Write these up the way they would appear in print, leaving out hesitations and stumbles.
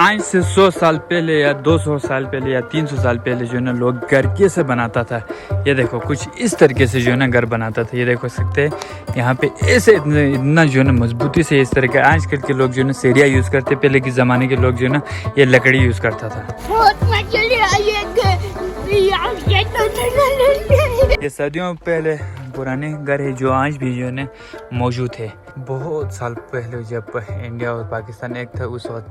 आज से 100 साल पहले या 200 साल पहले या 300 साल पहले जो है ना लोग घर कैसे बनाता था। ये देखो कुछ इस तरीके से जो है ना घर बनाता था। ये देखो सकते हैं यहाँ पे ऐसे इतना जो है ना मजबूती से इस तरह के। आजकल के लोग जो है ना सेरिया यूज़ करते, पहले के ज़माने के लोग जो है ना ये लकड़ी यूज़ करता था। ये सदियों पहले पुराने घर है जो आज भी जो है ना मौजूद है। बहुत साल पहले जब इंडिया और पाकिस्तान एक था उस वक्त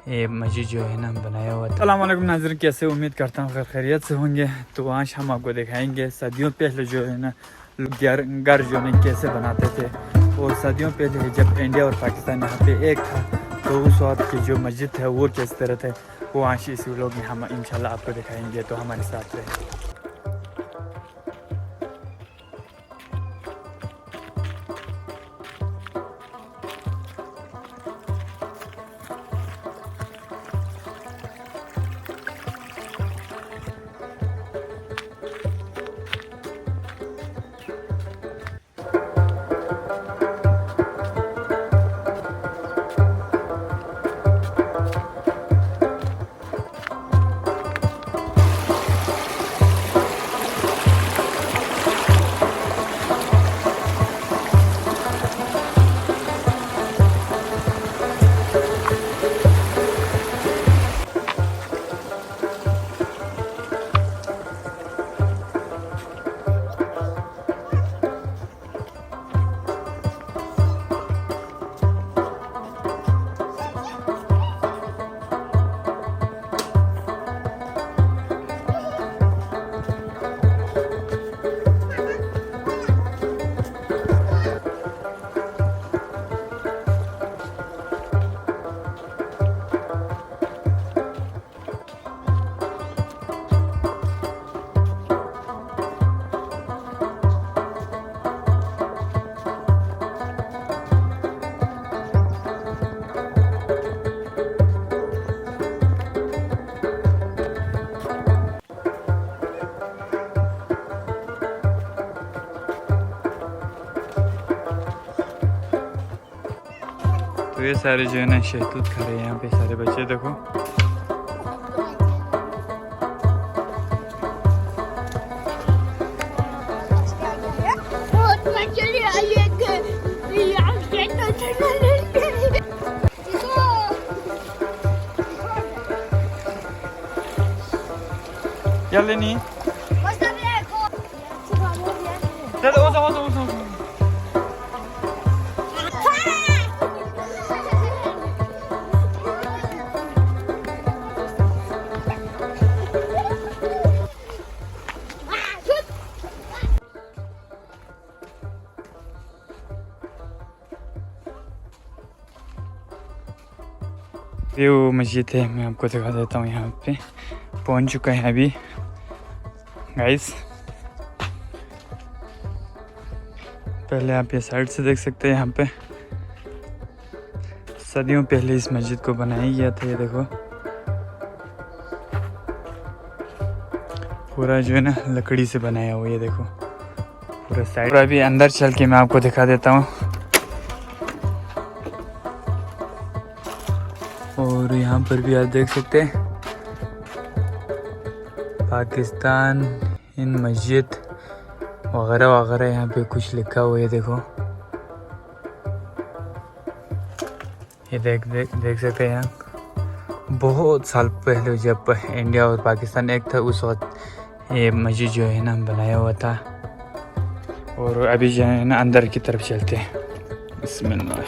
ये मस्जिद जो है ना बनाया हुआ था। अस्सलाम वालेकुम नाज़रीन, कैसे उम्मीद करता हूँ खैरियत से होंगे। तो आज हम आपको दिखाएंगे सदियों पहले जो है ना घर जो है कैसे बनाते थे। और सदियों पहले जब इंडिया और पाकिस्तान यहाँ पे एक था तो उस वक्त की जो मस्जिद है वो किस तरह थे वो आज इसी व्लॉग में हम इंशाल्लाह आपको दिखाएंगे। तो हमारे साथ रहे। तो ये सारे जो है ना शहतूत खड़े हैं यहाँ पे सारे बच्चे देखो। क्या लेनी? ये वो मस्जिद है, मैं आपको दिखा देता हूँ। यहाँ पे पहुँच चुका है अभी गाइस। पहले आप ये साइड से देख सकते हैं। यहाँ पे सदियों पहले इस मस्जिद को बनाया गया था। ये देखो पूरा जो है ना लकड़ी से बनाया हुआ। ये देखो पूरा साइड। अभी अंदर चल के मैं आपको दिखा देता हूँ। और यहाँ पर भी आप देख सकते हैं पाकिस्तान इन मस्जिद वगैरह वगैरह यहाँ पे कुछ लिखा हुआ है। देखो ये देख सकते हैं यहाँ बहुत साल पहले जब इंडिया और पाकिस्तान एक था उस वक्त ये मस्जिद जो है ना बनाया हुआ था। और अभी जो है ना अंदर की तरफ चलते हैं। बिस्मिल्लाह।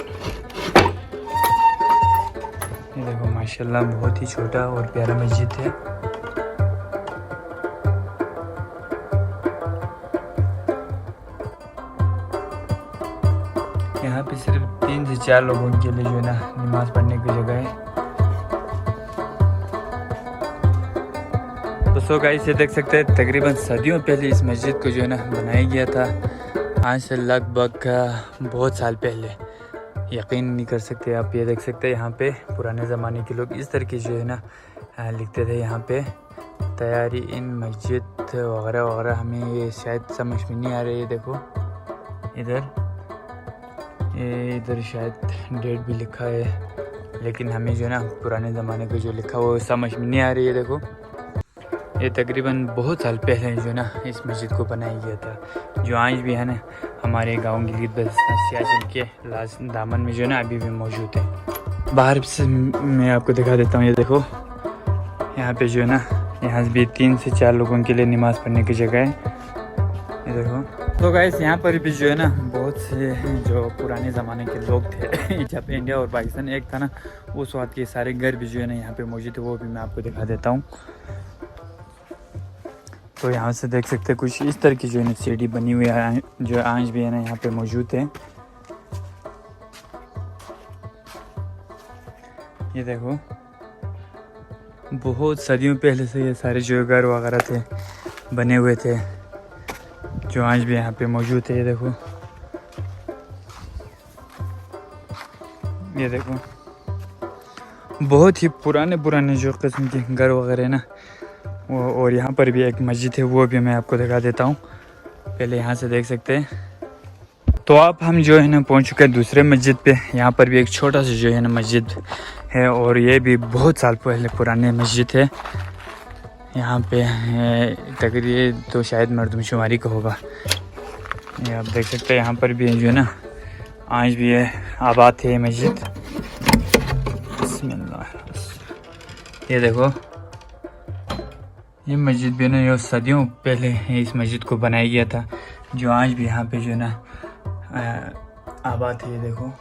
ये देखो माशाल्लाह बहुत ही छोटा और प्यारा मस्जिद है। यहाँ पे सिर्फ 3 से 4 लोगों के लिए जो है ना नमाज पढ़ने की जगह है। दोस्तों गाइस ये देख सकते हैं तकरीबन सदियों पहले इस मस्जिद को जो है ना बनाया गया था। आज से लगभग बहुत साल पहले। यकीन नहीं कर सकते आप। ये देख सकते हैं यहाँ पे पुराने ज़माने के लोग इस तरह की जो है ना लिखते थे। यहाँ पे तैयारी इन मस्जिद वगैरह वगैरह। हमें ये शायद समझ में नहीं आ रही है। देखो इधर शायद डेट भी लिखा है लेकिन हमें जो है ना पुराने ज़माने का जो लिखा वो समझ में नहीं आ रही है। देखो ये तकरीबन बहुत साल पहले जो ना इस मस्जिद को बनाया गया था, जो आज भी है ना हमारे गांव गिलगित बल्तिस्तान सियाचिन के लास्ट दामन में जो ना अभी भी मौजूद है। बाहर से मैं आपको दिखा देता हूँ। ये देखो यहाँ पे जो है ना यहाँ भी 3 से 4 लोगों के लिए नमाज़ पढ़ने की जगह है। ये देखो तो गाइस यहाँ पर भी जो है ना बहुत से जो पुराने ज़माने के लोग थे जब इंडिया और पाकिस्तान एक था ना, उस वक्त के सारे घर भी जो है ना यहाँ पे मौजूद है, वो भी मैं आपको दिखा देता हूँ। तो यहाँ से देख सकते हैं कुछ इस तरह की जो है ना सीढ़ी बनी हुई है, जो आज भी है ना यहाँ पे मौजूद है। ये देखो बहुत सदियों पहले से ये सारे जो घर वगैरह थे बने हुए थे, जो आज भी यहाँ पे मौजूद है। ये देखो बहुत ही पुराने जो किस्म के घर वगैरह है ना वो। और यहाँ पर भी एक मस्जिद है, वो भी मैं आपको दिखा देता हूँ। पहले यहाँ से देख सकते हैं। तो अब हम जो है ना पहुँच चुके हैं दूसरे मस्जिद पे। यहाँ पर भी एक छोटा सा जो है ना मस्जिद है, और ये भी बहुत साल पहले पुराने मस्जिद है। यहाँ पे तकरीबन तो शायद मरदमशुमारी का होगा। ये आप देख सकते हैं। यहाँ पर भी जो है ना आज भी है आबाद है मस्जिद। ये देखो ये मस्जिद भी ना ये सदियों पहले इस मस्जिद को बनाया गया था, जो आज भी यहाँ पे जो है ना आबाद है। ये देखो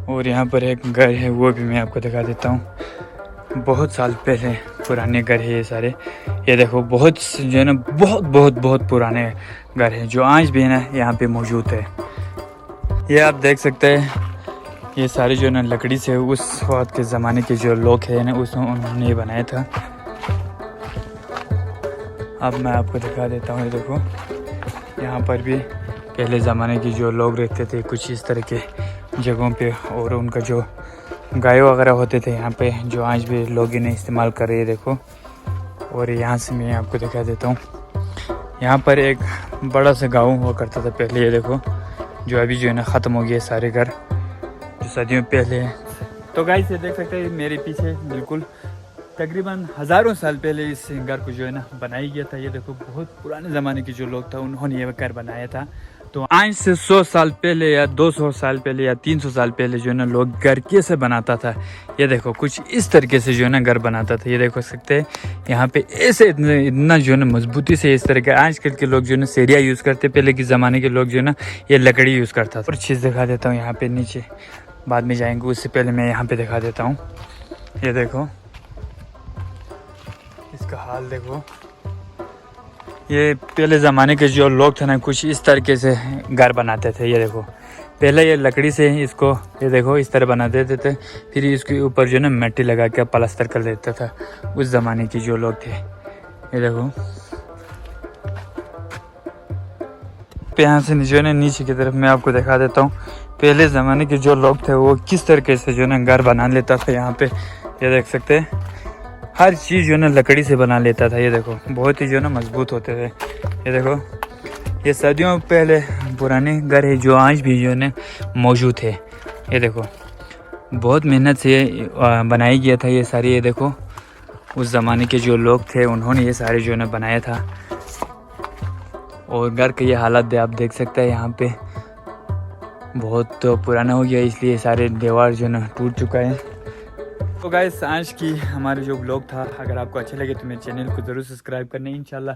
और यहाँ पर एक घर है, वो भी मैं आपको दिखा देता हूँ। बहुत साल पहले पुराने घर है ये सारे। ये देखो बहुत जो है ना बहुत पुराने घर हैं, जो आज भी है ना यहाँ पे मौजूद है। ये आप देख सकते हैं ये सारे जो है ना लकड़ी से उस वक्त के ज़माने के जो लोग हैं ना उन्होंने ये बनाया था। अब मैं आपको दिखा देता हूँ। ये देखो यहाँ पर भी पहले ज़माने के जो लोग रहते थे कुछ इस तरह के जगहों पे, और उनका जो गाय वगैरह होते थे यहाँ पे, जो आज भी लोग इन्हें इस्तेमाल कर रहे हैं। देखो और यहाँ से मैं आपको दिखा देता हूँ। यहाँ पर एक बड़ा सा गाँव हुआ करता था पहले। ये देखो जो अभी जो है ना ख़त्म हो गया सारे घर जो सदियों पहले है। तो गाइस ये देख सकते हैं मेरे पीछे बिल्कुल तकरीबन हज़ारों साल पहले इस घर को जो है ना बनाया गया था। ये देखो बहुत पुराने ज़माने के जो लोग थे उन्होंने ये घर बनाया था। तो आज से 100 साल पहले या 200 साल पहले या 300 साल पहले जो है ना लोग घर कैसे बनाता था, ये देखो कुछ इस तरीके से जो है ना घर बनाता था। ये देखो सकते हैं यहाँ पे ऐसे इतना जो है ना मजबूती से इस तरह के। आजकल के लोग जो है ना सेरिया यूज़ करते, पहले के ज़माने के लोग जो है ना ये लकड़ी यूज़ करता था। और चीज़ दिखा देता हूँ यहाँ पे नीचे, बाद में जाएंगे, उससे पहले मैं यहाँ पे दिखा देता हूँ। ये देखो इसका हाल देखो। ये पहले ज़माने के जो लोग थे ना कुछ इस तरीके से घर बनाते थे। ये देखो पहले ये लकड़ी से इसको ये देखो इस तरह बना देते थे, फिर इसके ऊपर जो है ना मिट्टी लगा के प्लास्टर कर देता था उस ज़माने के जो लोग थे। ये देखो यहाँ से जो है ना नीचे की तरफ मैं आपको दिखा देता हूँ। पहले ज़माने के जो लोग थे वो किस तरीके से जो है ना घर बना लेता था। यहाँ पे ये देख सकते हैं हर चीज़ जो है ना लकड़ी से बना लेता था। ये देखो बहुत ही जो है ना मजबूत होते थे। ये देखो ये सदियों पहले पुराने घर है, जो आज भी जो है ना मौजूद है। ये देखो बहुत मेहनत से बनाया गया था ये सारी। ये देखो उस ज़माने के जो लोग थे उन्होंने ये सारे जो है ना बनाया था। और घर का ये हालत आप देख सकते हैं, यहाँ पे बहुत तो पुराना हो गया इसलिए सारे दीवार जो है ना टूट चुका है। तो गाइस आज की हमारे जो ब्लॉग था, अगर आपको अच्छे लगे तो मेरे चैनल को ज़रूर सब्सक्राइब करना। इंशाल्लाह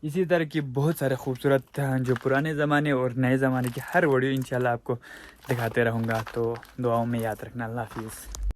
इसी तरह की बहुत सारे खूबसूरत जो पुराने ज़माने और नए ज़माने की हर वीडियो इंशाल्लाह आपको दिखाते रहूँगा। तो दुआओं में याद रखना। अल्लाह हाफिज़।